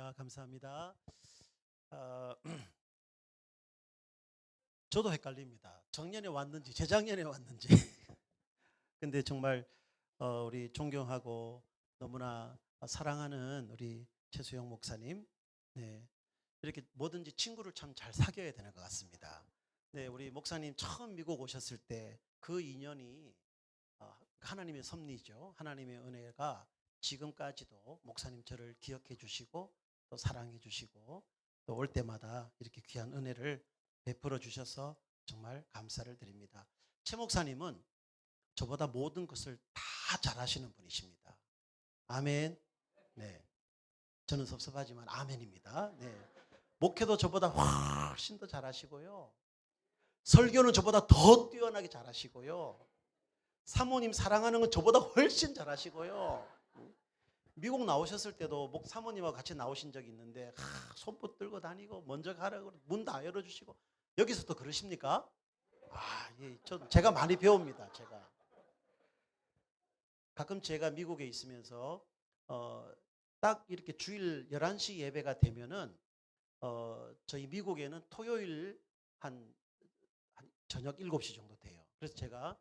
할렐루야, 감사합니다. 어, 저도 헷갈립니다. 작년에 왔는지 재작년에 왔는지. 근데 정말 우리 존경하고 너무나 사랑하는 우리 최수영 목사님, 네, 이렇게 뭐든지 친구를 참 잘 사귀어야 되는 것 같습니다. 네, 우리 목사님 처음 미국 오셨을 때 그 인연이 하나님의 섭리죠. 하나님의 은혜가 지금까지도 목사님 저를 기억해 주시고 또 사랑해 주시고 또 올 때마다 이렇게 귀한 은혜를 베풀어 주셔서 정말 감사를 드립니다. 최 목사님은 저보다 모든 것을 다 잘하시는 분이십니다. 아멘. 네, 저는 섭섭하지만 아멘입니다. 네, 목회도 저보다 훨씬 더 잘하시고요. 설교는 저보다 더 뛰어나게 잘하시고요. 사모님 사랑하는 건 저보다 훨씬 잘하시고요. 미국 나오셨을 때도 사모님하고 같이 나오신 적이 있는데 손 붙들고 다니고 먼저 가라고 문 다 열어주시고. 여기서도 그러십니까? 예, 제가 많이 배웁니다. 제가 가끔 제가 미국에 있으면서 딱 이렇게 주일 11시 예배가 되면은 저희 미국에는 토요일 한 저녁 7시 정도 돼요. 그래서 제가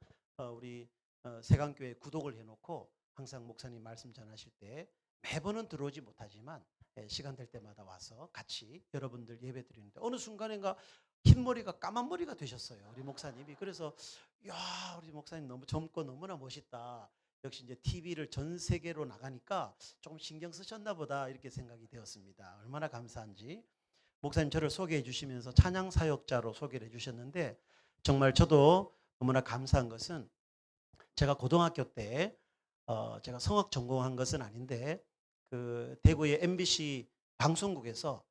우리 세강교회 구독을 해놓고 항상 목사님 말씀 전하실 때 매번은 들어오지 못하지만 시간 될 때마다 와서 같이 여러분들 예배 드리는데 어느 순간인가 흰머리가 까만 머리가 되셨어요. 우리 목사님이. 그래서 야, 우리 목사님 너무 젊고 너무나 멋있다. 역시 이제 TV를 전 세계로 나가니까 조금 신경 쓰셨나 보다 이렇게 생각이 되었습니다. 얼마나 감사한지. 목사님 저를 소개해 주시면서 찬양 사역자로 소개를 해 주셨는데 정말 저도 너무나 감사한 것은 제가 고등학교 때 제가 성악 전공한 것은 아닌데 그 대구의 MBC 방송국에서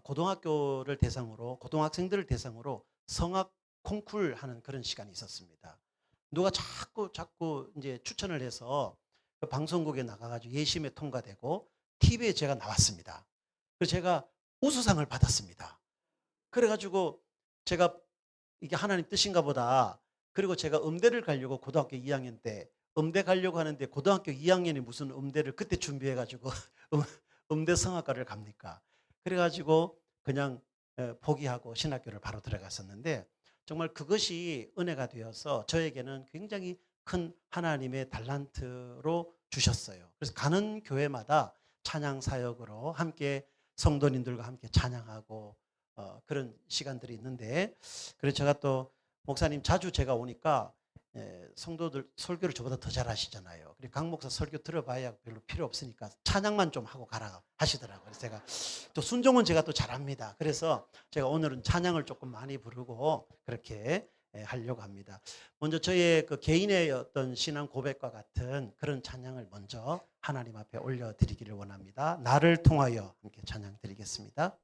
고등학교를 대상으로 고등학생들을 대상으로 성악 콩쿨 하는 그런 시간이 있었습니다. 누가 자꾸 이제 추천을 해서 그 방송국에 나가가지고 예심에 통과되고 TV에 제가 나왔습니다. 그래서 제가 우수상을 받았습니다. 그래가지고 제가 이게 하나님 뜻인가 보다. 그리고 제가 음대를 가려고 고등학교 2학년 때 음대 가려고 하는데 고등학교 2학년이 무슨 음대를 그때 준비해가지고 음대 성악과를 갑니까? 그래가지고 그냥 포기하고 신학교를 바로 들어갔었는데 정말 그것이 은혜가 되어서 저에게는 굉장히 큰 하나님의 달란트로 주셨어요. 그래서 가는 교회마다 찬양 사역으로 함께 성도님들과 함께 찬양하고 그런 시간들이 있는데 그래서 제가 또 목사님 자주 제가 오니까 성도들 설교를 저보다 더 잘하시잖아요. 그리고 강 목사 설교 들어봐야 별로 필요 없으니까 찬양만 좀 하고 가라 하시더라고요. 그래서 제가 또 순종은 제가 또 잘합니다. 그래서 제가 오늘은 찬양을 조금 많이 부르고 그렇게 하려고 합니다. 먼저 저의 그 개인의 어떤 신앙 고백과 같은 그런 찬양을 먼저 하나님 앞에 올려드리기를 원합니다. 나를 통하여 함께 찬양 드리겠습니다.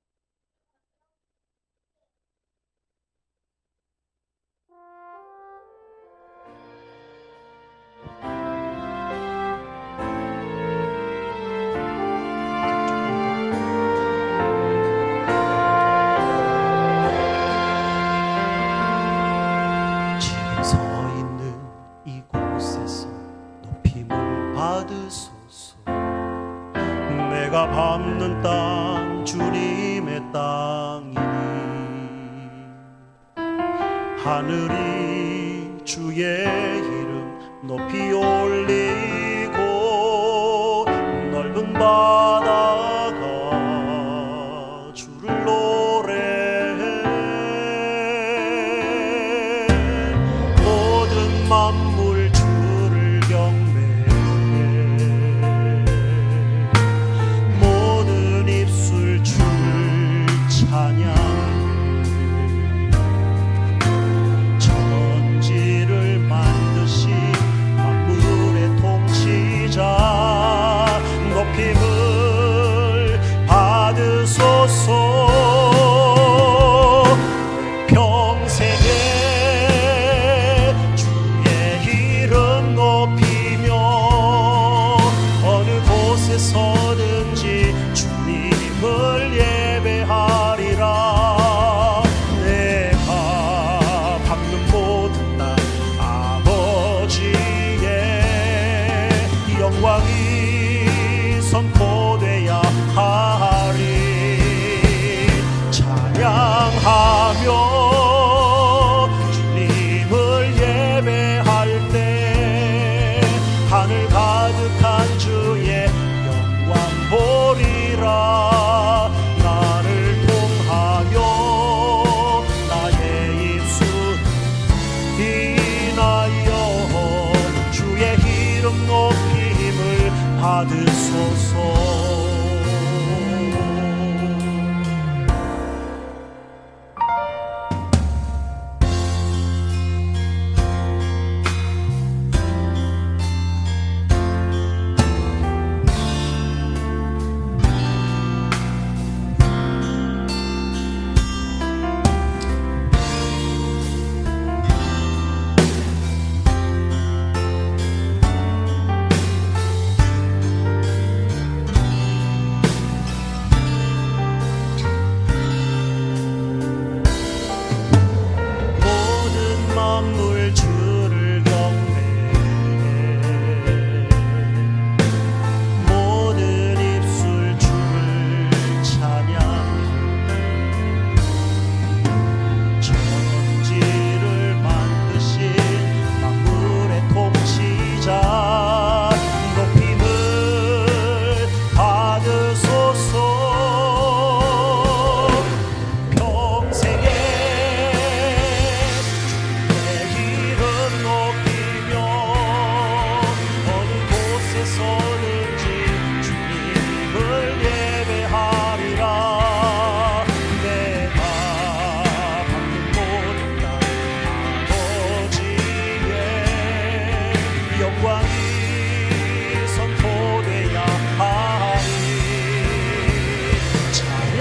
내가 밟는 땅 주님의 땅이니 하늘이 주의 이름 높이 올리고 넓은 바다가 주를 노래해 모든 만물 주를 경배해 천지를 만드신 만물의 통치자 높임을 받으소서. 평생에 주의 이름 높이며 어느 곳에 서든지 주님을 예배하리라. 내가 밟는 모든 땅 아버지의 영광이 선포되어야 하리.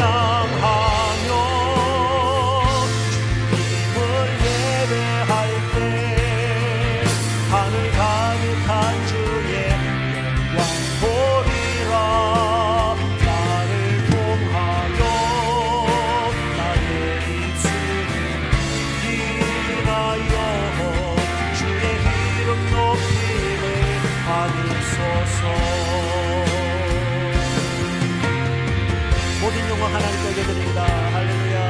찬양하며 주님을 예배할 때 하늘 가득한 주의 영광 보리라. 나를 통하여 나의 입술을 인하여 주의 이름 높임을 받으소서. 모든 영광 하나님께 드립니다. 할렐루야.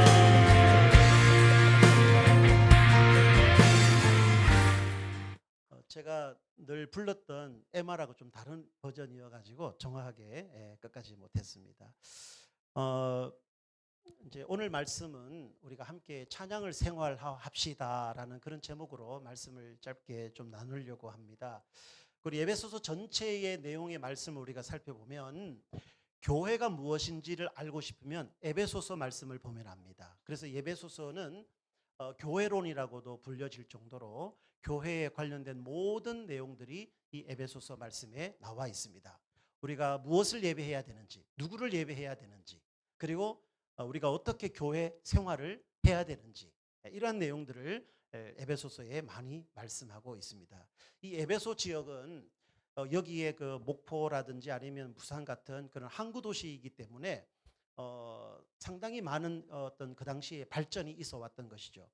제가 늘 불렀던 에마라고 좀 다른 버전이어가지고 정확하게 끝까지 못했습니다. 이제 오늘 말씀은 우리가 함께 찬양을 생활합시다라는 그런 제목으로 말씀을 짧게 좀 나누려고 합니다. 그리고 에베소서 전체의 내용의 말씀을 우리가 살펴보면 교회가 무엇인지를 알고 싶으면 에베소서 말씀을 보면 압니다. 그래서 에베소서는 교회론이라고도 불려질 정도로 교회에 관련된 모든 내용들이 이 에베소서 말씀에 나와 있습니다. 우리가 무엇을 예배해야 되는지, 누구를 예배해야 되는지, 그리고 우리가 어떻게 교회 생활을 해야 되는지, 이러한 내용들을 에베소서에 많이 말씀하고 있습니다. 이 에베소 지역은 여기에 그 목포라든지 아니면 부산 같은 그런 항구 도시이기 때문에 상당히 많은 어떤 그 당시에 발전이 있어 왔던 것이죠.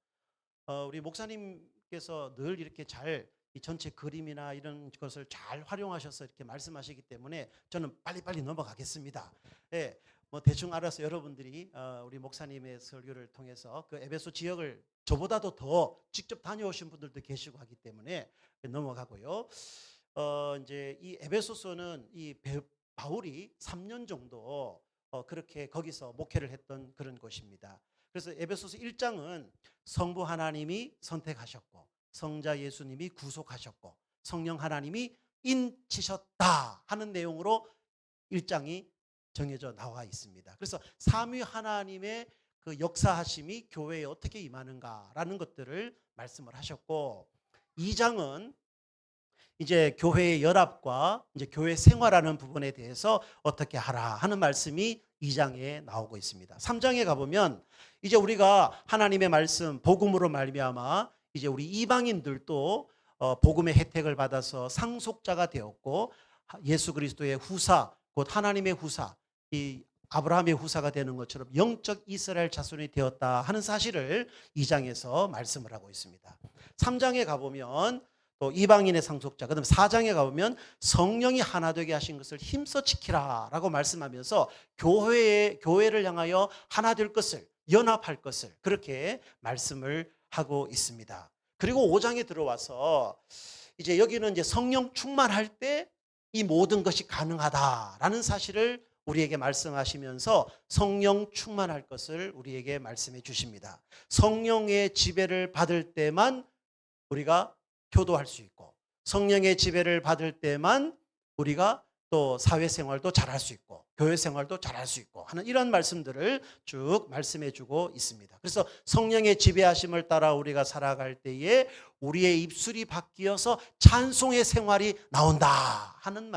우리 목사님께서 늘 이렇게 잘 이 전체 그림이나 이런 것을 잘 활용하셔서 이렇게 말씀하시기 때문에 저는 빨리빨리 넘어가겠습니다. 예, 뭐 대충 알아서 여러분들이 우리 목사님의 설교를 통해서 그 에베소 지역을 저보다도 더 직접 다녀오신 분들도 계시고 하기 때문에 넘어가고요. 이제 이 에베소서는 이 바울이 3년 정도 그렇게 거기서 목회를 했던 그런 곳입니다. 그래서 에베소서 1장은 성부 하나님이 선택하셨고 성자 예수님이 구속하셨고 성령 하나님이 인치셨다 하는 내용으로 1장이 정해져 나와 있습니다. 그래서 삼위 하나님의 그 역사하심이 교회에 어떻게 임하는가라는 것들을 말씀을 하셨고 2장은 이제 교회의 연합과 이제 교회 생활하는 부분에 대해서 어떻게 하라 하는 말씀이 2장에 나오고 있습니다. 3장에 가보면 이제 우리가 하나님의 말씀 복음으로 말미암아 이제 우리 이방인들도 복음의 혜택을 받아서 상속자가 되었고 예수 그리스도의 후사 곧 하나님의 후사 이 아브라함의 후사가 되는 것처럼 영적 이스라엘 자손이 되었다 하는 사실을 2장에서 말씀을 하고 있습니다. 3장에 가보면 또 이방인의 상속자, 그다음 4장에 가보면 성령이 하나 되게 하신 것을 힘써 지키라라고 말씀하면서 교회를 향하여 하나 될 것을 연합할 것을 그렇게 말씀을 하고 있습니다. 그리고 5장에 들어와서 이제 여기는 이제 성령 충만할 때 이 모든 것이 가능하다라는 사실을 우리에게 말씀하시면서 성령 충만할 것을 우리에게 말씀해 주십니다. 성령의 지배를 받을 때만 우리가 교도할 수 있고 성령의 지배를 받을 때만 우리가 또 사회생활도 잘할 수 있고 교회생활도 잘할 수 있고 하는 이런 말씀들을 쭉 말씀해 주고 있습니다. 그래서 성령의 지배하심을 따라 우리가 살아갈 때에 우리의 입술이 바뀌어서 찬송의 생활이 나온다 하는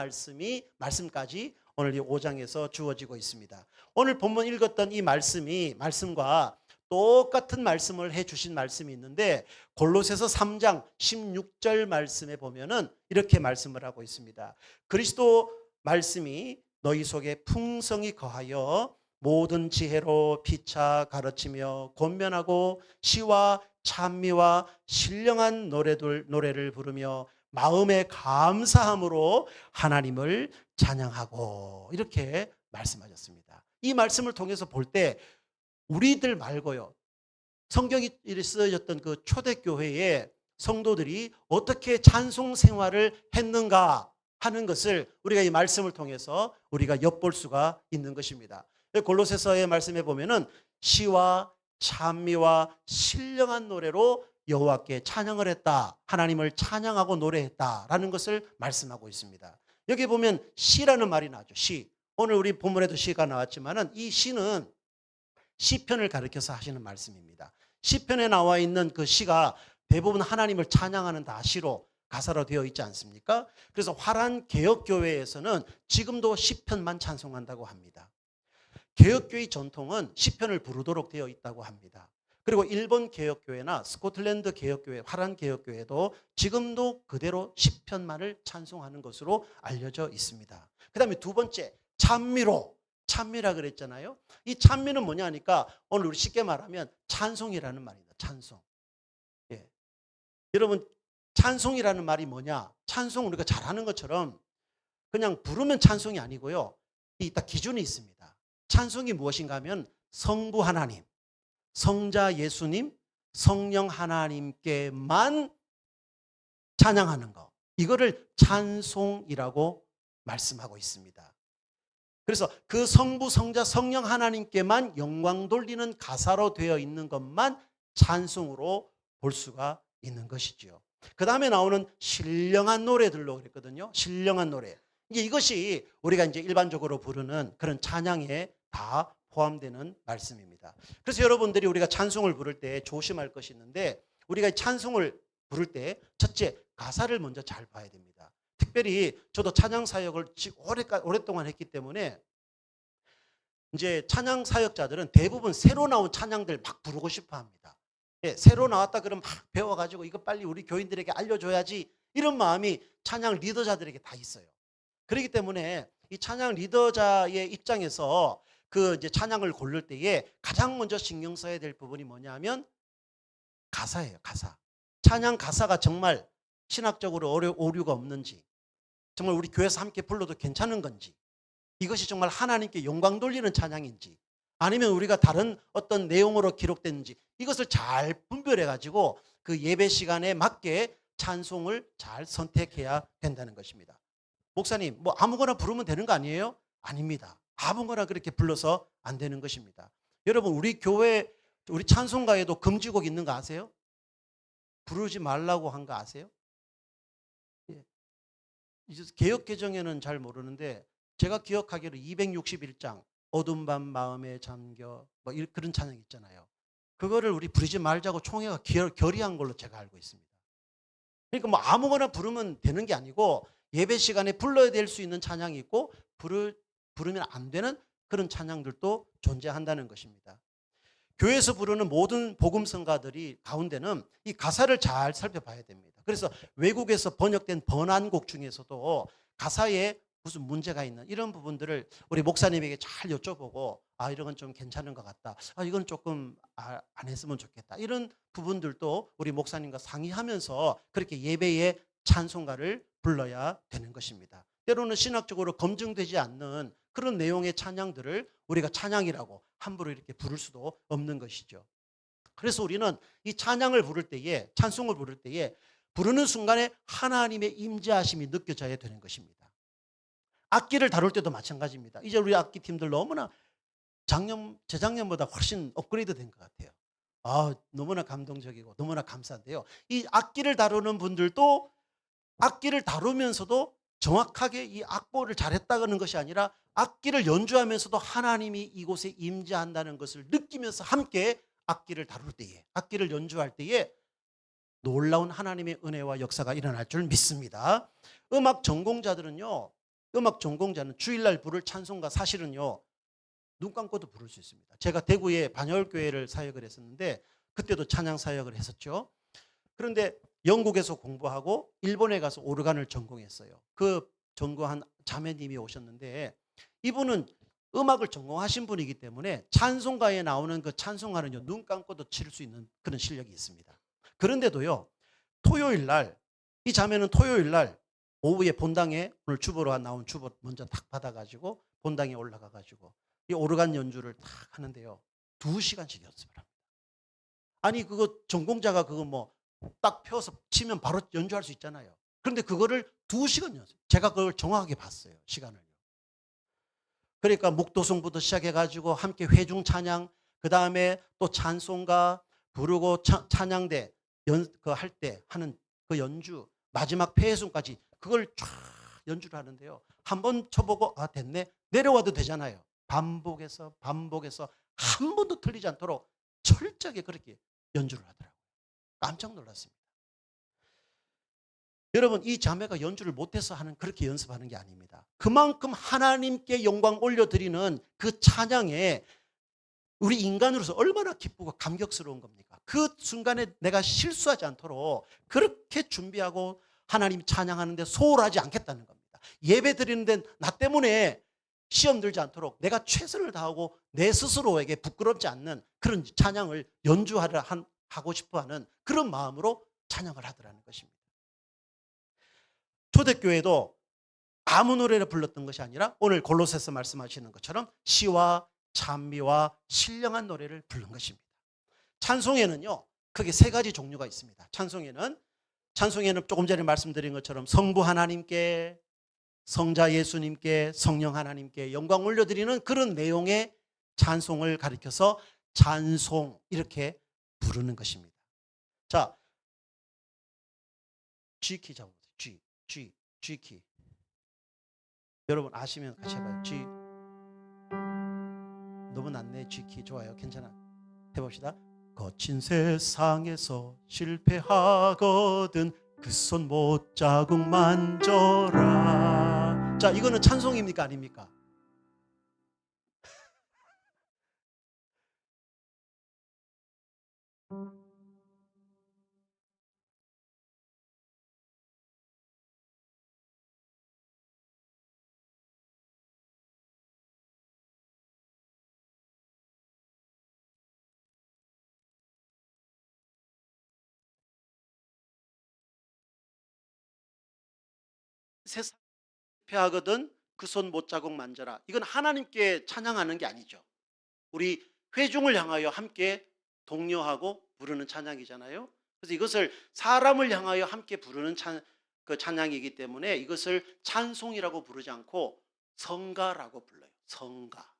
말씀까지 오늘 이 5장에서 주어지고 있습니다. 오늘 본문 읽었던 이 말씀과 똑같은 말씀을 해주신 말씀이 있는데 골로새서 3장 16절 말씀에 보면은 이렇게 말씀을 하고 있습니다. 그리스도 말씀이 너희 속에 풍성히 거하여 모든 지혜로 피차 가르치며 권면하고 시와 찬미와 신령한 노래를 부르며 마음의 감사함으로 하나님을 찬양하고 이렇게 말씀하셨습니다. 이 말씀을 통해서 볼 때 우리들 말고요. 성경이 쓰여졌던 그 초대교회의 성도들이 어떻게 찬송 생활을 했는가 하는 것을 우리가 이 말씀을 통해서 우리가 엿볼 수가 있는 것입니다. 골로새서의 말씀에 보면은 시와 찬미와 신령한 노래로 여호와께 찬양을 했다. 하나님을 찬양하고 노래했다라는 것을 말씀하고 있습니다. 여기 보면 시라는 말이 나오죠. 시. 오늘 우리 본문에도 시가 나왔지만은 이 시는 시편을 가리켜서 하시는 말씀입니다. 시편에 나와 있는 그 시가 대부분 하나님을 찬양하는 다 시로 가사로 되어 있지 않습니까? 그래서 화란 개혁교회에서는 지금도 시편만 찬송한다고 합니다. 개혁교회 전통은 시편을 부르도록 되어 있다고 합니다. 그리고 일본 개혁교회나 스코틀랜드 개혁교회, 화란 개혁교회도 지금도 그대로 시편만을 찬송하는 것으로 알려져 있습니다. 그 다음에 두 번째, 찬미로. 찬미라 그랬잖아요. 이 찬미는 뭐냐 하니까 오늘 우리 쉽게 말하면 찬송이라는 말입니다. 찬송. 예. 여러분, 찬송이라는 말이 뭐냐? 찬송 우리가 잘 아는 것처럼 그냥 부르면 찬송이 아니고요. 이 딱 기준이 있습니다. 찬송이 무엇인가 하면 성부 하나님, 성자 예수님, 성령 하나님께만 찬양하는 거. 이거를 찬송이라고 말씀하고 있습니다. 그래서 그 성부, 성자, 성령 하나님께만 영광 돌리는 가사로 되어 있는 것만 찬송으로 볼 수가 있는 것이죠. 그 다음에 나오는 신령한 노래들로 그랬거든요. 신령한 노래. 이제 이것이 우리가 이제 일반적으로 부르는 그런 찬양에 다 포함되는 말씀입니다. 그래서 여러분들이 우리가 찬송을 부를 때 조심할 것이 있는데, 우리가 찬송을 부를 때 첫째, 가사를 먼저 잘 봐야 됩니다. 특별히 저도 찬양 사역을 오랫동안 했기 때문에 이제 찬양 사역자들은 대부분 새로 나온 찬양들 막 부르고 싶어 합니다. 예, 새로 나왔다 그러면 막 배워가지고 이거 빨리 우리 교인들에게 알려줘야지, 이런 마음이 찬양 리더자들에게 다 있어요. 그렇기 때문에 이 찬양 리더자의 입장에서 그 이제 찬양을 고를 때에 가장 먼저 신경 써야 될 부분이 뭐냐면 가사예요, 가사. 찬양 가사가 정말 신학적으로 오류가 없는지, 정말 우리 교회에서 함께 불러도 괜찮은 건지, 이것이 정말 하나님께 영광 돌리는 찬양인지, 아니면 우리가 다른 어떤 내용으로 기록됐는지, 이것을 잘 분별해 가지고 그 예배 시간에 맞게 찬송을 잘 선택해야 된다는 것입니다. 목사님, 뭐 아무거나 부르면 되는 거 아니에요? 아닙니다. 아무거나 그렇게 불러서 안 되는 것입니다. 여러분, 우리 교회 우리 찬송가에도 금지곡 있는 거 아세요? 부르지 말라고 한 거 아세요? 예. 이제 개역 개정에는 잘 모르는데 제가 기억하기로 261장 어둠 밤 마음에 잠겨 뭐 그런 찬양 있잖아요. 그거를 우리 부르지 말자고 총회가 결의한 걸로 제가 알고 있습니다. 그러니까 뭐 아무거나 부르면 되는 게 아니고 예배 시간에 불러야 될 수 있는 찬양이 있고 부르면 안 되는 그런 찬양들도 존재한다는 것입니다. 교회에서 부르는 모든 복음성가들이 가운데는 이 가사를 잘 살펴봐야 됩니다. 그래서 외국에서 번역된 번안곡 중에서도 가사에 무슨 문제가 있는 이런 부분들을 우리 목사님에게 잘 여쭤보고, 아, 이런 건 좀 괜찮은 것 같다, 아, 이건 조금 안 했으면 좋겠다, 이런 부분들도 우리 목사님과 상의하면서 그렇게 예배의 찬송가를 불러야 되는 것입니다. 때로는 신학적으로 검증되지 않는 그런 내용의 찬양들을 우리가 찬양이라고 함부로 이렇게 부를 수도 없는 것이죠. 그래서 우리는 이 찬양을 부를 때에, 찬송을 부를 때에 부르는 순간에 하나님의 임재하심이 느껴져야 되는 것입니다. 악기를 다룰 때도 마찬가지입니다. 이제 우리 악기팀들 너무나 재작년보다 훨씬 업그레이드 된 것 같아요. 아, 너무나 감동적이고 너무나 감사한데요. 이 악기를 다루는 분들도 악기를 다루면서도 정확하게 이 악보를 잘했다는 것이 아니라 악기를 연주하면서도 하나님이 이곳에 임재한다는 것을 느끼면서 함께 악기를 다룰 때에, 악기를 연주할 때에 놀라운 하나님의 은혜와 역사가 일어날 줄 믿습니다. 음악 전공자들은요, 음악 전공자는 주일날 부를 찬송가 사실은요, 눈 감고도 부를 수 있습니다. 제가 대구에 반열교회를 사역을 했었는데 그때도 찬양 사역을 했었죠. 그런데 영국에서 공부하고 일본에 가서 오르간을 전공했어요. 그 전공한 자매님이 오셨는데 이분은 음악을 전공하신 분이기 때문에 찬송가에 나오는 그 찬송가는요, 눈 감고도 칠 수 있는 그런 실력이 있습니다. 그런데도요, 토요일 날, 이 자매는 토요일 날 오후에 본당에, 오늘 주보로 나온 주보 먼저 탁 받아가지고 본당에 올라가가지고 이 오르간 연주를 탁 하는데요, 2시간씩 연습을 합니다. 아니, 그거 전공자가 그거 뭐 딱 펴서 치면 바로 연주할 수 있잖아요. 그런데 그거를 2시간 연습. 제가 그걸 정확하게 봤어요, 시간을요. 그러니까 묵도성부터 시작해가지고 함께 회중 찬양, 그 다음에 또 찬송가 부르고 찬양대 그 할 때 하는 그 연주, 마지막 폐회순까지 그걸 쫙 연주를 하는데요. 한번 쳐보고 아, 됐네, 내려와도 되잖아요. 반복해서 한 번도 틀리지 않도록 철저하게 그렇게 연주를 하더라고요. 깜짝 놀랐습니다. 여러분, 이 자매가 연주를 못해서 하는 그렇게 연습하는 게 아닙니다. 그만큼 하나님께 영광 올려드리는 그 찬양에 우리 인간으로서 얼마나 기쁘고 감격스러운 겁니까? 그 순간에 내가 실수하지 않도록 그렇게 준비하고 하나님 찬양하는데 소홀하지 않겠다는 겁니다. 예배 드리는데 나 때문에 시험 들지 않도록 내가 최선을 다하고 내 스스로에게 부끄럽지 않는 그런 찬양을 하고 싶어하는 그런 마음으로 찬양을 하더라는 것입니다. 초대교회도 아무 노래를 불렀던 것이 아니라 오늘 골로새서 말씀하시는 것처럼 시와 찬미와 신령한 노래를 부른 것입니다. 찬송에는요, 크게 세 가지 종류가 있습니다. 찬송에는 조금 전에 말씀드린 것처럼 성부 하나님께, 성자 예수님께, 성령 하나님께 영광 올려드리는 그런 내용의 찬송을 가리켜서 찬송 이렇게 부르는 것입니다. 자, G키 잡아보세요. G키. 여러분 아시면 같이 해봐요. G. 너무 낮네. G키 좋아요. 괜찮아. 해봅시다. 거친 세상에서 실패하거든 그 손 못자국 만져라. 자, 이거는 찬송입니까 아닙니까? 세상 실패하거든 그 손 못자국 만져라. 이건 하나님께 찬양하는 게 아니죠. 우리 회중을 향하여 함께 독려하고 부르는 찬양이잖아요. 그래서 이것을 사람을 향하여 함께 부르는 찬양이기 때문에 이것을 찬송이라고 부르지 않고 성가라고 불러요. 성가.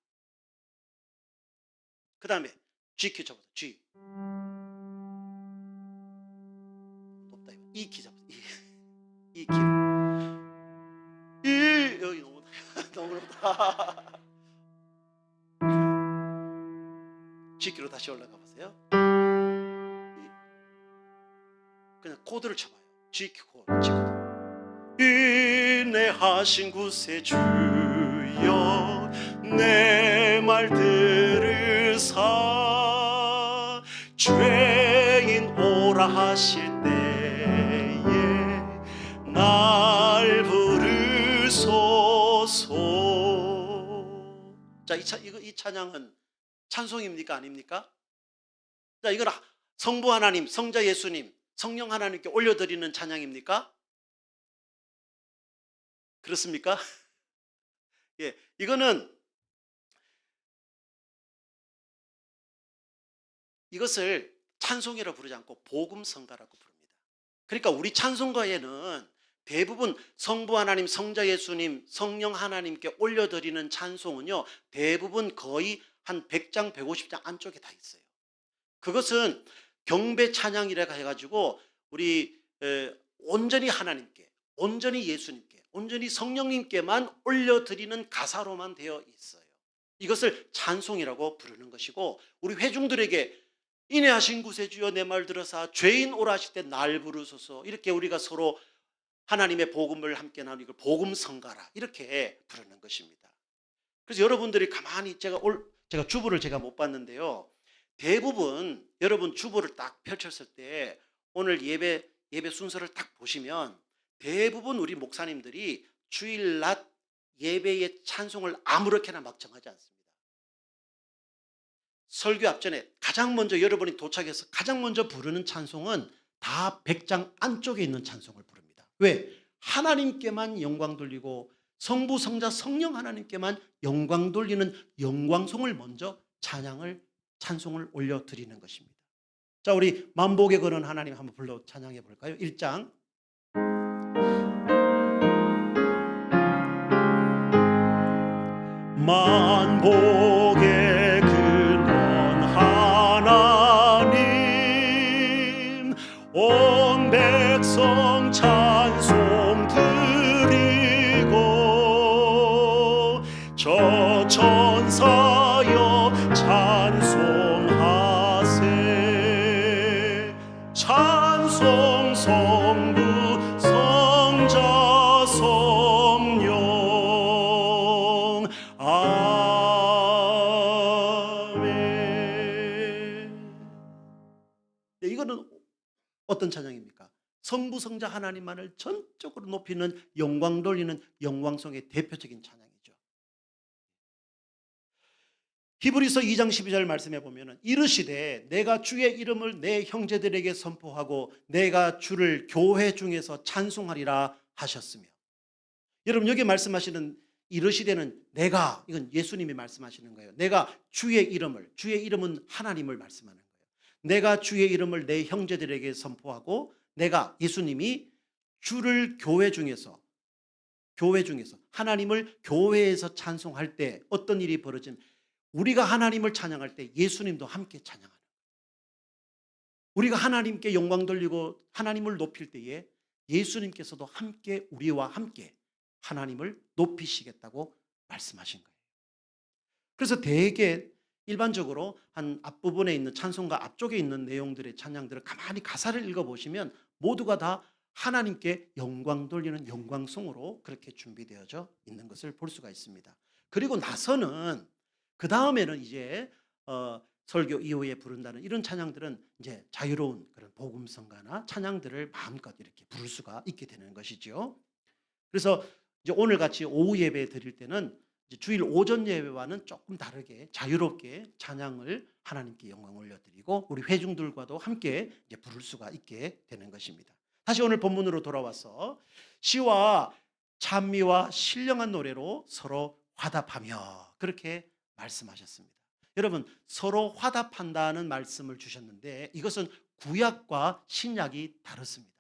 그 다음에 G키 잡아서 G. 높다. E키 잡아서 E키. 여기 너무 높다. G키로 다시 올라가 보세요. 그냥 코드를 쳐봐요. G키 코드. 인내하신 구세주여 내 말 들으사 죄인 오라 하실 때에 날 부르소서. 자, 이 찬양은 찬송입니까 아닙니까? 자, 이건 성부 하나님, 성자 예수님, 성령 하나님께 올려드리는 찬양입니까? 그렇습니까? 예, 이것을 찬송이라 부르지 않고 복음성가라고 부릅니다. 그러니까 우리 찬송가에는 대부분 성부 하나님, 성자 예수님, 성령 하나님께 올려드리는 찬송은요, 대부분 거의 한 100장, 150장 안쪽에 다 있어요. 그것은 경배 찬양이라고 해가지고 우리 온전히 하나님께, 온전히 예수님께, 온전히 성령님께만 올려드리는 가사로만 되어 있어요. 이것을 찬송이라고 부르는 것이고, 우리 회중들에게 인내하신 구세주여 내 말 들어사 죄인 오라 하실 때 날 부르소서, 이렇게 우리가 서로 하나님의 복음을 함께 나누는 이걸 복음성가라 이렇게 부르는 것입니다. 그래서 여러분들이 가만히 제가 주보를 못 봤는데요, 대부분 여러분 주보를 딱 펼쳤을 때 오늘 예배 순서를 딱 보시면 대부분 우리 목사님들이 주일 낮 예배의 찬송을 아무렇게나 막 정하지 않습니다. 설교 앞전에 가장 먼저 여러분이 도착해서 가장 먼저 부르는 찬송은 다 100장 안쪽에 있는 찬송을 부릅니다. 왜? 하나님께만 영광 돌리고 성부, 성자, 성령 하나님께만 영광 돌리는 영광송을 먼저 찬송을 올려드리는 것입니다. 자, 우리 만복에 거는 하나님 한번 불러 찬양해 볼까요? 1장. 만복의 근원 하나님 온 백성 찬송 드리고 저 천사여 찬송하세 찬송 성부 이거는 어떤 찬양입니까? 성부, 성자 하나님만을 전적으로 높이는, 영광 돌리는 영광송의 대표적인 찬양이죠. 히브리서 2장 12절 말씀해 보면 이르시되 내가 주의 이름을 내 형제들에게 선포하고 내가 주를 교회 중에서 찬송하리라 하셨으며. 여러분, 여기 말씀하시는 이르시되는 내가, 이건 예수님이 말씀하시는 거예요. 내가 주의 이름은 하나님을 말씀하는 거예요. 내가 주의 이름을 내 형제들에게 선포하고, 내가, 예수님이 주를 교회 중에서 하나님을 교회에서 찬송할 때 어떤 일이 벌어지면, 우리가 하나님을 찬양할 때 예수님도 함께 찬양하는 거예요. 우리가 하나님께 영광 돌리고 하나님을 높일 때에 예수님께서도 함께 우리와 함께 하나님을 높이시겠다고 말씀하신 거예요. 그래서 대개 일반적으로 한 앞부분에 있는 찬송가 앞쪽에 있는 내용들의 찬양들을 가만히 가사를 읽어보시면 모두가 다 하나님께 영광 돌리는 영광송으로 그렇게 준비되어져 있는 것을 볼 수가 있습니다. 그리고 나서는 그 다음에는 이제 설교 이후에 부른다는 이런 찬양들은 이제 자유로운 그런 복음성가나 찬양들을 마음껏 이렇게 부를 수가 있게 되는 것이죠. 그래서 이제 오늘 같이 오후 예배 드릴 때는 이제 주일 오전 예배와는 조금 다르게 자유롭게 찬양을 하나님께 영광 올려드리고 우리 회중들과도 함께 이제 부를 수가 있게 되는 것입니다. 다시 오늘 본문으로 돌아와서 시와 찬미와 신령한 노래로 서로 화답하며 그렇게 말씀하셨습니다. 여러분, 서로 화답한다는 말씀을 주셨는데 이것은 구약과 신약이 다릅니다.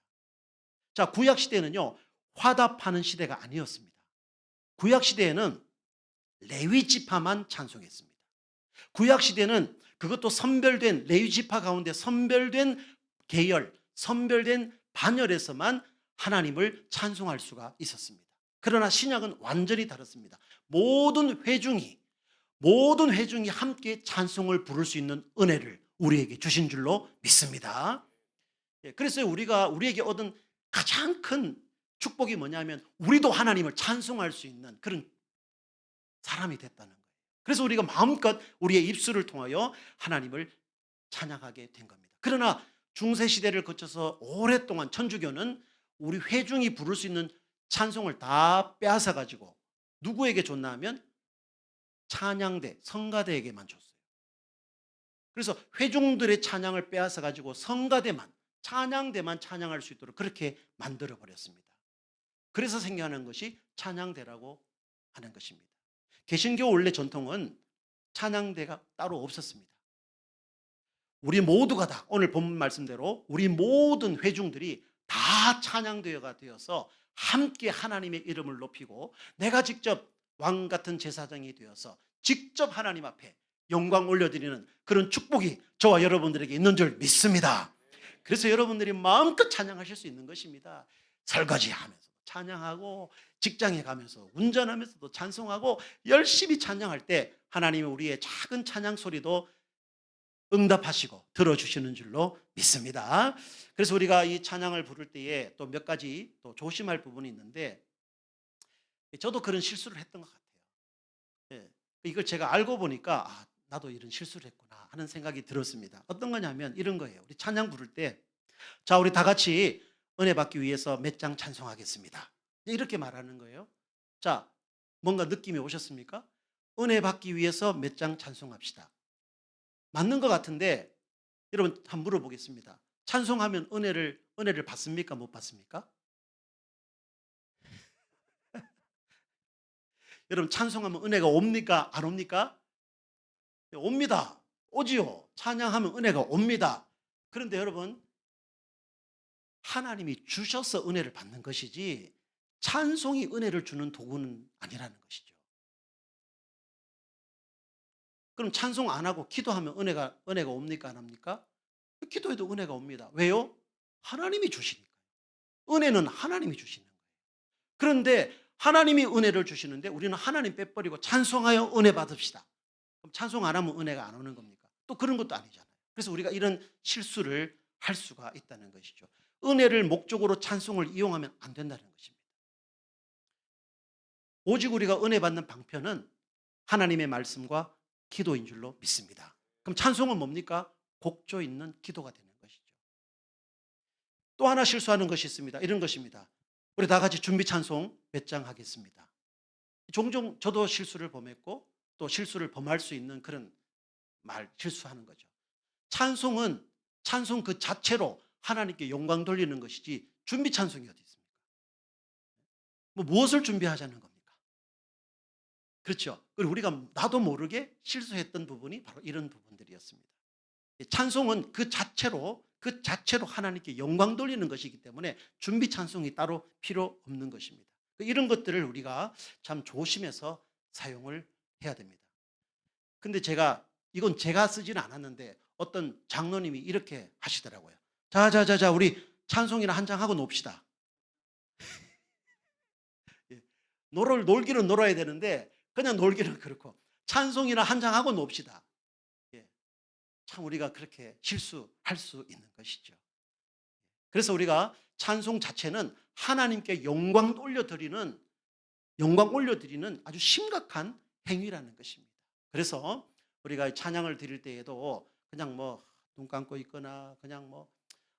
자, 구약 시대는요, 화답하는 시대가 아니었습니다. 구약 시대에는 레위 지파만 찬송했습니다. 구약 시대는 그것도 선별된 레위 지파 가운데 선별된 계열, 선별된 반열에서만 하나님을 찬송할 수가 있었습니다. 그러나 신약은 완전히 다릅니다. 모든 회중이 함께 찬송을 부를 수 있는 은혜를 우리에게 주신 줄로 믿습니다. 그래서 우리에게 얻은 가장 큰 축복이 뭐냐면 우리도 하나님을 찬송할 수 있는 그런 사람이 됐다는 거예요. 그래서 우리가 마음껏 우리의 입술을 통하여 하나님을 찬양하게 된 겁니다. 그러나 중세시대를 거쳐서 오랫동안 천주교는 우리 회중이 부를 수 있는 찬송을 다 빼앗아 가지고 누구에게 줬나 하면 찬양대, 성가대에게만 줬어요. 그래서 회중들의 찬양을 빼앗아 가지고 성가대만, 찬양대만 찬양할 수 있도록 그렇게 만들어 버렸습니다. 그래서 생겨나는 것이 찬양대라고 하는 것입니다. 개신교 원래 전통은 찬양대가 따로 없었습니다. 우리 모두가 다 오늘 본문 말씀대로 우리 모든 회중들이 다 찬양대가 되어서 함께 하나님의 이름을 높이고 내가 직접 왕 같은 제사장이 되어서 직접 하나님 앞에 영광 올려드리는 그런 축복이 저와 여러분들에게 있는 줄 믿습니다. 그래서 여러분들이 마음껏 찬양하실 수 있는 것입니다. 설거지하면서 찬양하고 직장에 가면서 운전하면서도 찬송하고 열심히 찬양할 때 하나님이 우리의 작은 찬양 소리도 응답하시고 들어주시는 줄로 믿습니다. 그래서 우리가 이 찬양을 부를 때에 또 몇 가지 또 조심할 부분이 있는데 저도 그런 실수를 했던 것 같아요. 이걸 제가 알고 보니까 나도 이런 실수를 했구나 하는 생각이 들었습니다. 어떤 거냐면 이런 거예요. 우리 찬양 부를 때 자, 우리 다 같이 은혜 받기 위해서 몇 장 찬송하겠습니다. 이렇게 말하는 거예요. 자, 뭔가 느낌이 오셨습니까? 은혜 받기 위해서 몇 장 찬송합시다. 맞는 것 같은데 여러분 한번 물어보겠습니다. 찬송하면 은혜를 받습니까? 못 받습니까? 여러분 찬송하면 은혜가 옵니까? 안 옵니까? 옵니다. 오지요. 찬양하면 은혜가 옵니다. 그런데 여러분 하나님이 주셔서 은혜를 받는 것이지 찬송이 은혜를 주는 도구는 아니라는 것이죠. 그럼 찬송 안 하고 기도하면 은혜가 옵니까? 안 옵니까? 기도해도 은혜가 옵니다. 왜요? 하나님이 주시니까요. 은혜는 하나님이 주시는 거예요. 그런데 하나님이 은혜를 주시는데 우리는 하나님 빼버리고 찬송하여 은혜 받읍시다. 그럼 찬송 안 하면 은혜가 안 오는 겁니까? 또 그런 것도 아니잖아요. 그래서 우리가 이런 실수를 할 수가 있다는 것이죠. 은혜를 목적으로 찬송을 이용하면 안 된다는 것입니다. 오직 우리가 은혜 받는 방편은 하나님의 말씀과 기도인 줄로 믿습니다. 그럼 찬송은 뭡니까? 곡조 있는 기도가 되는 것이죠. 또 하나 실수하는 것이 있습니다. 이런 것입니다. 우리 다 같이 준비 찬송 몇 장 하겠습니다. 종종 저도 실수를 범했고 또 실수를 범할 수 있는 그런 말 실수하는 거죠. 찬송은 찬송 그 자체로 하나님께 영광 돌리는 것이지 준비 찬송이 어디 있습니까? 무엇을 준비하자는 겁니까? 그렇죠. 그리고 우리가 나도 모르게 실수했던 부분이 바로 이런 부분들이었습니다. 찬송은 그 자체로 하나님께 영광 돌리는 것이기 때문에 준비 찬송이 따로 필요 없는 것입니다. 이런 것들을 우리가 참 조심해서 사용을 해야 됩니다. 근데 이건 제가 쓰지는 않았는데 어떤 장로님이 이렇게 하시더라고요. 자, 우리 찬송이나 한 장 하고 놉시다. 놀기는 놀아야 되는데 그냥 놀기는 그렇고 찬송이나 한 장 하고 놉시다. 참 우리가 그렇게 실수할 수 있는 것이죠. 그래서 우리가 찬송 자체는 하나님께 영광 올려드리는 아주 심각한 행위라는 것입니다. 그래서 우리가 찬양을 드릴 때에도 그냥 눈 감고 있거나 그냥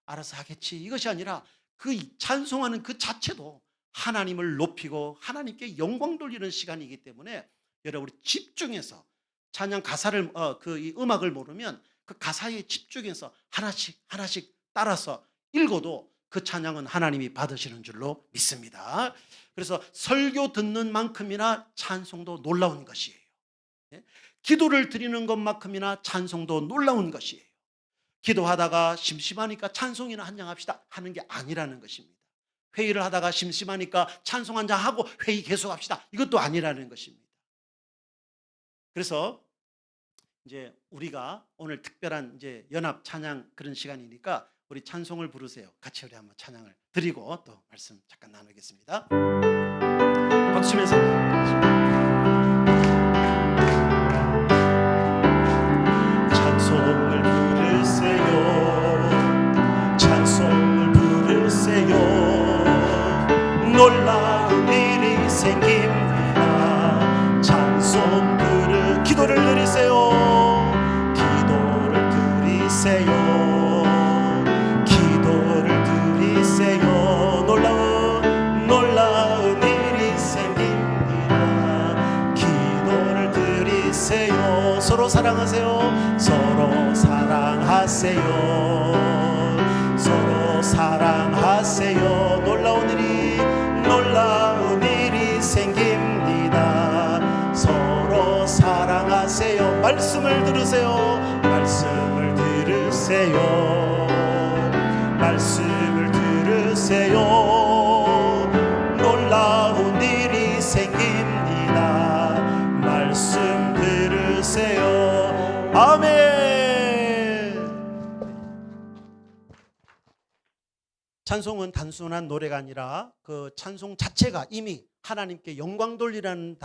알아서 하겠지 이것이 아니라 그 찬송하는 그 자체도 하나님을 높이고 하나님께 영광 돌리는 시간이기 때문에 여러분 우리 집중해서 찬양 가사를 이 음악을 모르면 그 가사에 집중해서 하나씩 따라서 읽어도 그 찬양은 하나님이 받으시는 줄로 믿습니다. 그래서 설교 듣는 만큼이나 찬송도 놀라운 것이에요. 기도를 드리는 것만큼이나 찬송도 놀라운 것이에요. 기도하다가 심심하니까 찬송이나 한 장 합시다 하는 게 아니라는 것입니다. 회의를 하다가 심심하니까 찬송 한 장 하고 회의 계속합시다 이것도 아니라는 것입니다. 그래서 이제 우리가 오늘 특별한 이제 연합 찬양 그런 시간이니까 우리 찬송을 부르세요. 같이 우리 한번 찬양을 드리고 또 말씀 잠깐 나누겠습니다. 박수 치면서 찬송을 부르세요. 찬송을 부르세요. 놀라운 일이 생깁니다. 찬송 기도를 드리세요. 기도를 드리세요. 놀라운 일이 생깁니다. 기도를 드리세요. 서로 사랑하세요. 서로 사랑하세요. 서로 사랑하세요. 놀라운 일이 생깁니다. 서로 사랑하세요. 말씀을 들으세요. 말씀을 들으세요. 놀라운 일이 생깁니다. 말씀 들으세요. 아멘. 찬송은 단순한 노래가 아니라 그 찬송 자체가 이미 하나님께 영광 돌리다는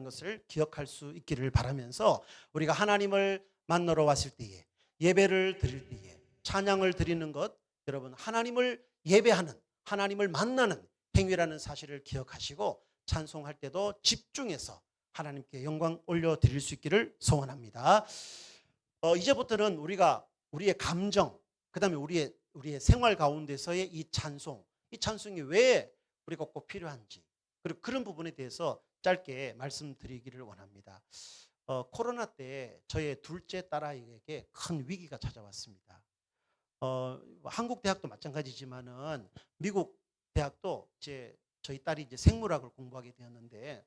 것을 기억할 수 있기를 바라면서 우리가 하나님을 만나러 왔을 때에 예배를 드릴 때에 찬양을 드리는 것 여러분 하나님을 예배하는 하나님을 만나는 행위라는 사실을 기억하시고 찬송할 때도 집중해서 하나님께 영광 올려드릴 수 있기를 소원합니다. 이제부터는 우리가 우리의 감정 그 다음에 우리의 생활 가운데서의 이 찬송이 왜 우리가 꼭 필요한지 그리고 그런 부분에 대해서 짧게 말씀드리기를 원합니다. 코로나 때 저의 둘째 딸아이에게 큰 위기가 찾아왔습니다. 한국 대학도 마찬가지지만은 미국 대학도 저희 딸이 이제 생물학을 공부하게 되었는데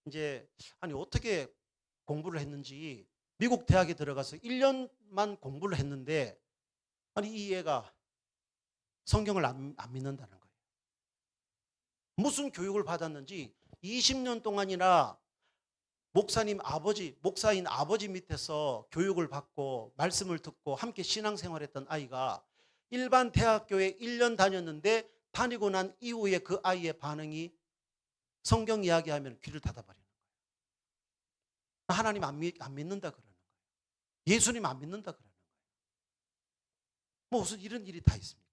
이제 어떻게 공부를 했는지 미국 대학에 들어가서 1년만 공부를 했는데 이 애가 성경을 안 믿는다는 거예요. 무슨 교육을 받았는지 20년 동안이나 목사인 아버지 밑에서 교육을 받고 말씀을 듣고 함께 신앙생활했던 아이가 일반 대학교에 1년 다녔는데 다니고 난 이후에 그 아이의 반응이 성경 이야기하면 귀를 닫아버리는 거예요. 하나님 안 믿는다 그러는 거예요. 예수님 안 믿는다 그러는 거예요. 무슨 이런 일이 다 있습니까?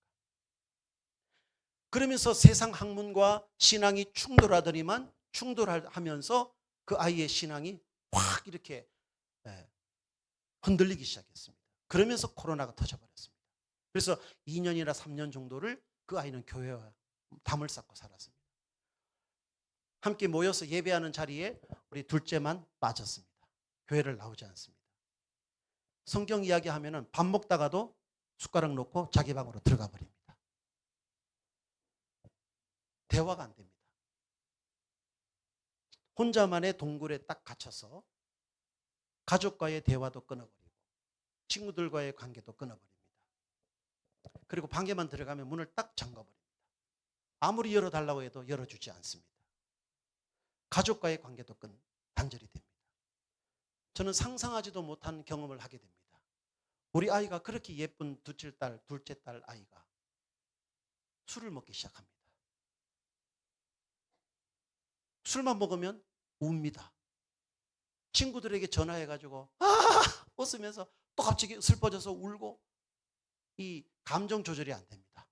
그러면서 세상 학문과 신앙이 충돌하면서 그 아이의 신앙이 확 이렇게 흔들리기 시작했습니다. 그러면서 코로나가 터져버렸습니다. 그래서 2년이나 3년 정도를 그 그 아이는 교회와 담을 쌓고 살았습니다. 함께 모여서 예배하는 자리에 우리 둘째만 빠졌습니다. 교회를 나오지 않습니다. 성경 이야기하면은 밥 먹다가도 숟가락 놓고 자기 방으로 들어가 버립니다. 대화가 안 됩니다. 혼자만의 동굴에 딱 갇혀서 가족과의 대화도 끊어버리고 친구들과의 관계도 끊어버립니다. 그리고 방에만 들어가면 문을 딱 잠가버립니다. 아무리 열어달라고 해도 열어주지 않습니다. 가족과의 관계도 단절이 됩니다. 저는 상상하지도 못한 경험을 하게 됩니다. 우리 아이가 그렇게 예쁜 둘째 딸 아이가 술을 먹기 시작합니다. 술만 먹으면 웁니다. 친구들에게 전화해가지고 웃으면서 또 갑자기 슬퍼져서 울고, 이 감정 조절이 안 됩니다.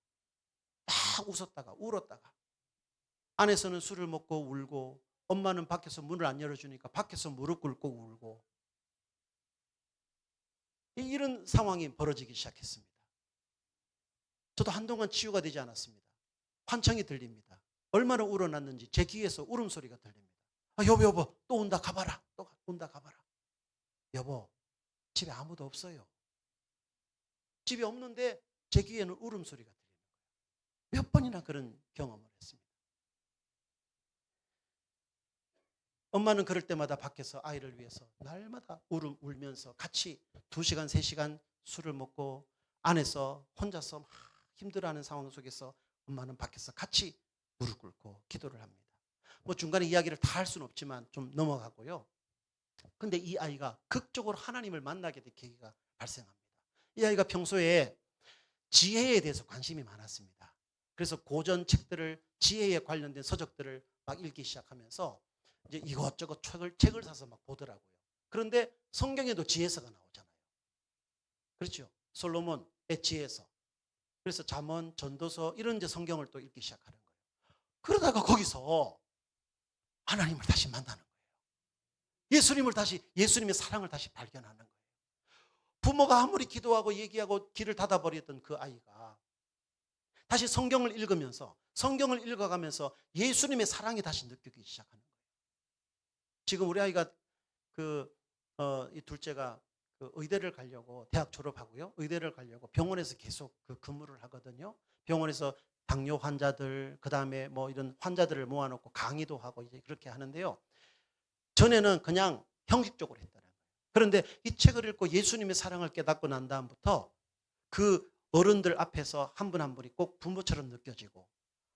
막 웃었다가 울었다가, 안에서는 술을 먹고 울고, 엄마는 밖에서 문을 안 열어주니까 밖에서 무릎 꿇고 울고, 이런 상황이 벌어지기 시작했습니다. 저도 한동안 치유가 되지 않았습니다. 환청이 들립니다. 얼마나 울어놨는지 제 귀에서 울음소리가 들립니다. 여보 또 온다 가봐라. 또 온다 가봐라. 여보, 집에 아무도 없어요. 집에 없는데 제 귀에는 울음소리가 들리는 거예요. 몇 번이나 그런 경험을 했습니다. 엄마는 그럴 때마다 밖에서 아이를 위해서 날마다 울면서 같이 2시간 3시간 술을 먹고, 안에서 혼자서 막 힘들어하는 상황 속에서 엄마는 밖에서 같이 무릎 꿇고 기도를 합니다. 뭐 중간에 이야기를 다 할 수는 없지만 좀 넘어가고요. 근데 이 아이가 극적으로 하나님을 만나게 될 계기가 발생합니다. 이 아이가 평소에 지혜에 대해서 관심이 많았습니다. 그래서 고전 책들을, 지혜에 관련된 서적들을 막 읽기 시작하면서 이제 이것저것 책을 사서 막 보더라고요. 그런데 성경에도 지혜서가 나오잖아요. 그렇죠? 솔로몬의 지혜서. 그래서 잠언, 전도서 이런 이제 성경을 또 읽기 시작하는 거예요. 그러다가 거기서 하나님을 다시 만나는 거예요. 예수님의 사랑을 다시 발견하는 거예요. 부모가 아무리 기도하고 얘기하고 길을 닫아버렸던 그 아이가 다시 성경을 읽으면서, 성경을 읽어가면서 예수님의 사랑이 다시 느끼기 시작하는 거예요. 지금 우리 아이가 이 둘째가 의대를 가려고, 대학 졸업하고요, 의대를 가려고 병원에서 계속 근무를 하거든요. 병원에서 당뇨 환자들, 그 다음에 뭐 이런 환자들을 모아놓고 강의도 하고 이제 그렇게 하는데요. 전에는 그냥 형식적으로 했더라고요. 그런데 이 책을 읽고 예수님의 사랑을 깨닫고 난 다음부터 그 어른들 앞에서 한 분 한 분이 꼭 부모처럼 느껴지고,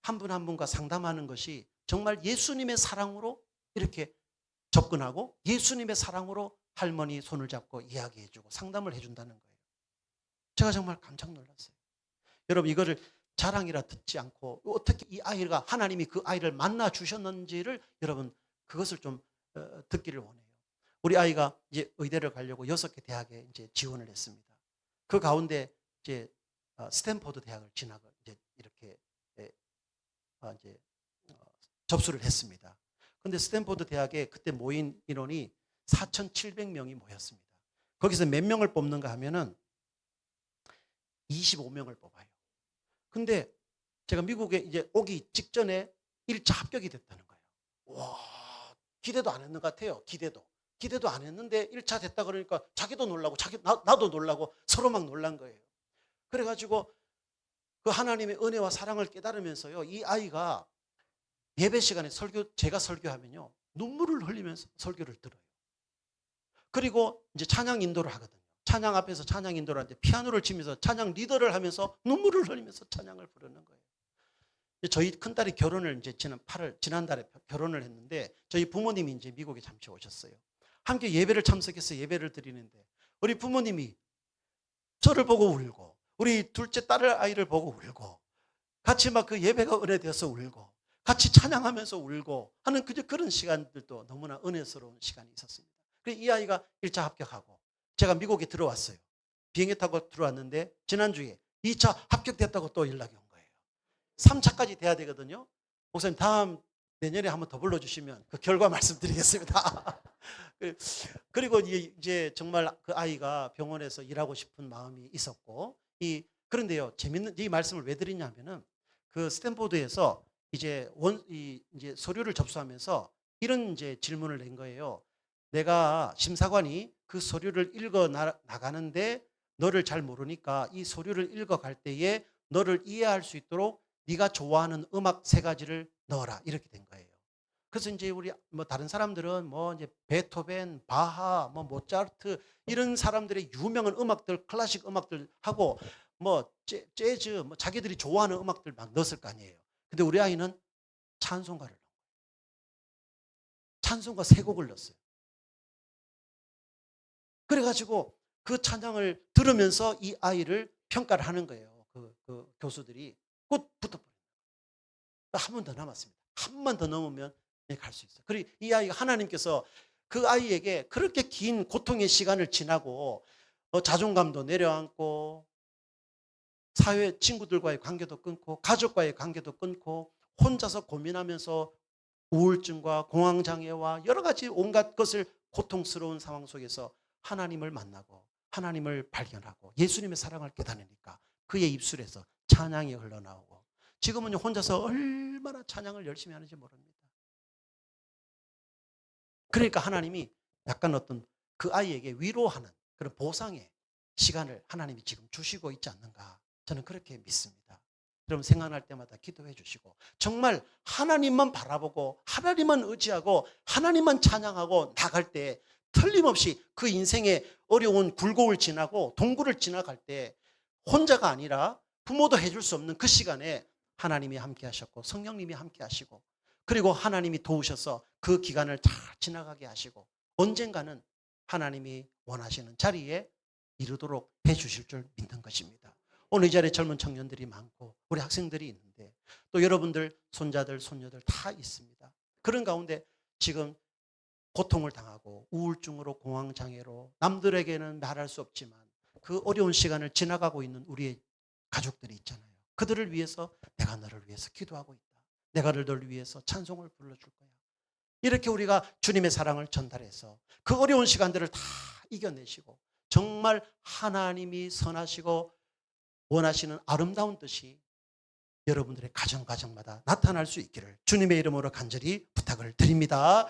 한 분 한 분과 상담하는 것이 정말 예수님의 사랑으로 이렇게 접근하고, 예수님의 사랑으로 할머니 손을 잡고 이야기해주고 상담을 해준다는 거예요. 제가 정말 깜짝 놀랐어요. 여러분, 이거를 자랑이라 듣지 않고 어떻게 이 아이가, 하나님이 그 아이를 만나 주셨는지를 여러분, 그것을 좀 듣기를 원해요. 우리 아이가 이제 의대를 가려고 6개 대학에 이제 지원을 했습니다. 그 가운데 이제 스탠포드 대학을 진학을 이제 이렇게 이제 접수를 했습니다. 근데 스탠포드 대학에 그때 모인 인원이 4,700명이 모였습니다. 거기서 몇 명을 뽑는가 하면은 25명을 뽑아요. 근데 제가 미국에 이제 오기 직전에 1차 합격이 됐다는 거예요. 와, 기대도 안 했는 것 같아요. 기대도 안 했는데 1차 됐다 그러니까 자기도 놀라고, 나도 놀라고, 서로 막 놀란 거예요. 그래가지고 그 하나님의 은혜와 사랑을 깨달으면서요, 이 아이가 예배 시간에 제가 설교하면요, 눈물을 흘리면서 설교를 들어요. 그리고 이제 찬양 인도를 하거든요. 찬양 앞에서 찬양 인도를 하는데 피아노를 치면서 찬양 리더를 하면서 눈물을 흘리면서 찬양을 부르는 거예요. 저희 큰딸이 결혼을 이제 지난달에 결혼을 했는데, 저희 부모님이 이제 미국에 잠시 오셨어요. 함께 예배를 참석해서 예배를 드리는데 우리 부모님이 저를 보고 울고, 우리 둘째 딸 아이를 보고 울고, 같이 막 그 예배가 은혜되어서 울고, 같이 찬양하면서 울고 하는 그런 시간들도 너무나 은혜스러운 시간이 있었습니다. 그래서 이 아이가 1차 합격하고 제가 미국에 들어왔어요. 비행기 타고 들어왔는데 지난주에 2차 합격됐다고 또 연락이 온 거예요. 3차까지 돼야 되거든요. 목사님, 내년에 한번 더 불러주시면 그 결과 말씀드리겠습니다. 그리고 이제 정말 그 아이가 병원에서 일하고 싶은 마음이 있었고, 그런데요, 재밌는 이 말씀을 왜 드리냐면은, 그 스탠포드에서 이제 서류를 접수하면서 이런 이제 질문을 낸 거예요. 내가 심사관이 그 서류를 읽어 나가는데 너를 잘 모르니까 이 서류를 읽어갈 때에 너를 이해할 수 있도록 네가 좋아하는 음악 3가지를 넣어라. 이렇게 된 거예요. 그래서 이제 우리 뭐 다른 사람들은 뭐 이제 베토벤, 바하, 뭐 모차르트 이런 사람들의 유명한 음악들, 클래식 음악들 하고 뭐 재즈, 뭐 자기들이 좋아하는 음악들 막 넣었을 거 아니에요. 근데 우리 아이는 찬송가를 넣어요. 찬송가 3곡을 넣었어요. 그래가지고 그 찬양을 들으면서 이 아이를 평가를 하는 거예요. 그 교수들이. 곧 붙어버려요. 한 번 더 남았습니다. 한 번 더 넘으면 갈 수 있어요. 그리고 이 아이가 하나님께서 그 아이에게 그렇게 긴 고통의 시간을 지나고 자존감도 내려앉고 사회 친구들과의 관계도 끊고 가족과의 관계도 끊고 혼자서 고민하면서 우울증과 공황장애와 여러 가지 온갖 것을 고통스러운 상황 속에서 하나님을 만나고 하나님을 발견하고 예수님의 사랑을 깨달으니까 그의 입술에서 찬양이 흘러나오고 지금은 혼자서 얼마나 찬양을 열심히 하는지 모릅니다. 그러니까 하나님이 약간 어떤 그 아이에게 위로하는 그런 보상의 시간을 하나님이 지금 주시고 있지 않는가 저는 그렇게 믿습니다. 여러분 생각날 때마다 기도해 주시고 정말 하나님만 바라보고 하나님만 의지하고 하나님만 찬양하고 나갈 때 틀림없이 그 인생의 어려운 굴곡을 지나고 동굴을 지나갈 때 혼자가 아니라 부모도 해줄 수 없는 그 시간에 하나님이 함께 하셨고 성령님이 함께 하시고 그리고 하나님이 도우셔서 그 기간을 다 지나가게 하시고 언젠가는 하나님이 원하시는 자리에 이르도록 해 주실 줄 믿는 것입니다. 오늘 이 자리에 젊은 청년들이 많고 우리 학생들이 있는데 또 여러분들 손자들 손녀들 다 있습니다. 그런 가운데 지금 고통을 당하고 우울증으로 공황장애로 남들에게는 말할 수 없지만 그 어려운 시간을 지나가고 있는 우리의 가족들이 있잖아요. 그들을 위해서 내가 너를 위해서 기도하고 있다. 내가 너를 위해서 찬송을 불러줄 거야. 이렇게 우리가 주님의 사랑을 전달해서 그 어려운 시간들을 다 이겨내시고 정말 하나님이 선하시고 원하시는 아름다운 뜻이 여러분들의 가정마다 나타날 수 있기를 주님의 이름으로 간절히 부탁을 드립니다.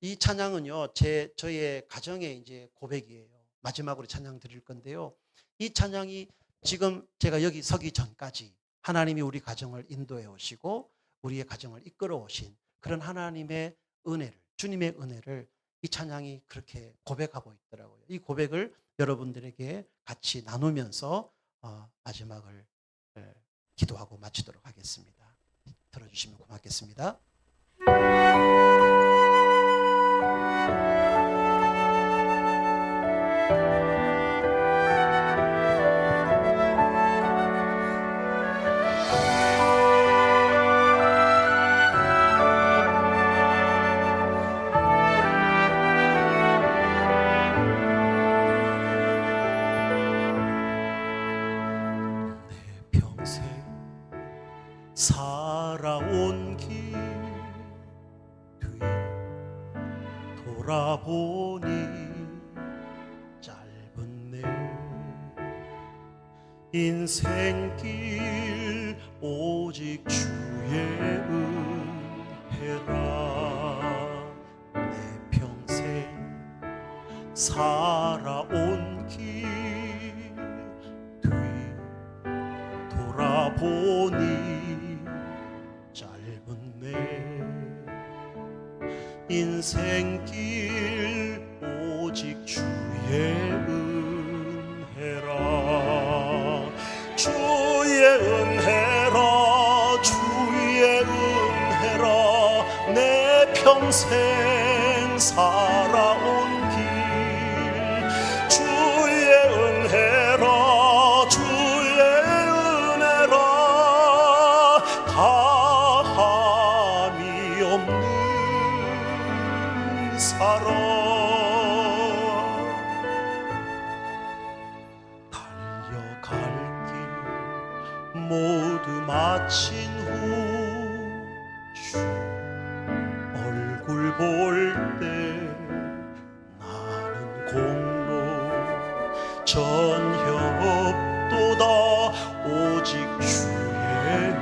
이 찬양은요, 저의 가정의 이제 고백이에요. 마지막으로 찬양 드릴 건데요. 이 찬양이 지금 제가 여기 서기 전까지 하나님이 우리 가정을 인도해 오시고 우리의 가정을 이끌어 오신 그런 하나님의 은혜를, 주님의 은혜를 이 찬양이 그렇게 고백하고 있더라고요. 이 고백을 여러분들에게 같이 나누면서 마지막을 기도하고 마치도록 하겠습니다. 들어주시면 고맙겠습니다. 살아온 길 뒤 돌아보니 짧은 내 인생길 오직 주의 은혜라. 내 평생 살아온 길 뒤 돌아보니 짧은 내 인생길 오직 주의 은혜라. 주의 은혜라 주의 은혜라 내 평생 살아온 길 주의 은혜라 주의 은혜라 다함이 없는 사랑 달려갈 길 모두 마친 후 주 얼굴 볼 때 나는 공로 전혀 없도다 오직 주의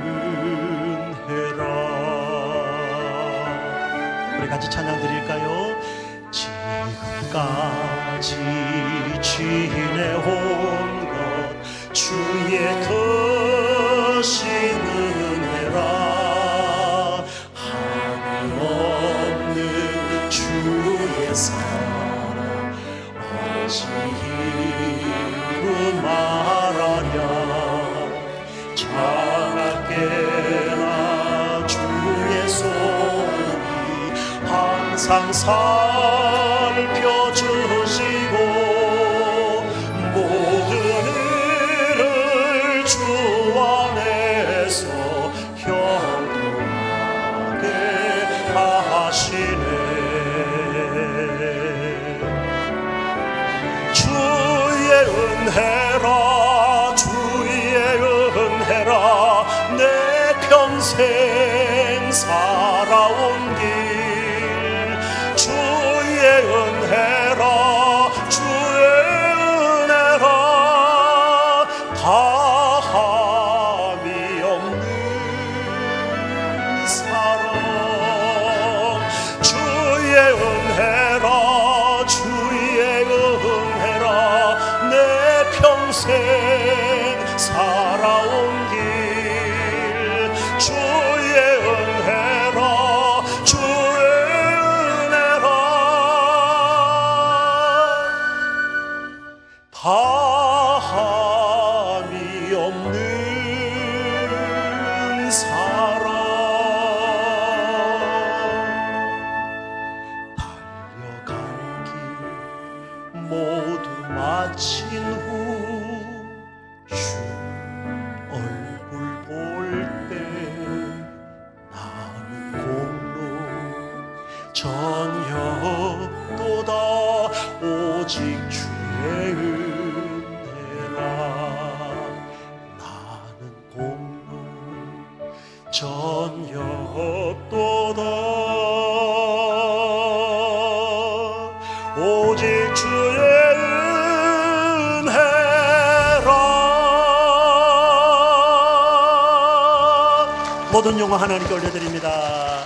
같이 찬양 드릴까요? 지금까지 지내온 것 주의 크신 은혜라. 한이 없는 주의 사랑 어찌 이루 말하랴. 차갑게나 주의 손이 항상 살펴주시고 모든 일을 주 안에서 형통하게 하시네. 주의 은혜라 주의 은혜라 내 평생 살아온 길. 주의 은혜라 주의 은혜라 다함이 없는 사랑. 주의 은혜라 주의 은혜라 내 평생 살아온 길. 주의 은혜라 주의 은혜라 다함이 없는 사랑. 달려간 길 모두 마친 후 주 얼굴 볼 때 나는 공로 전혀도다 오직 주의 은혜라. 나는 공로 전혀도다 오직 주의 은혜라. 모든 영광 하나님께 올려드립니다.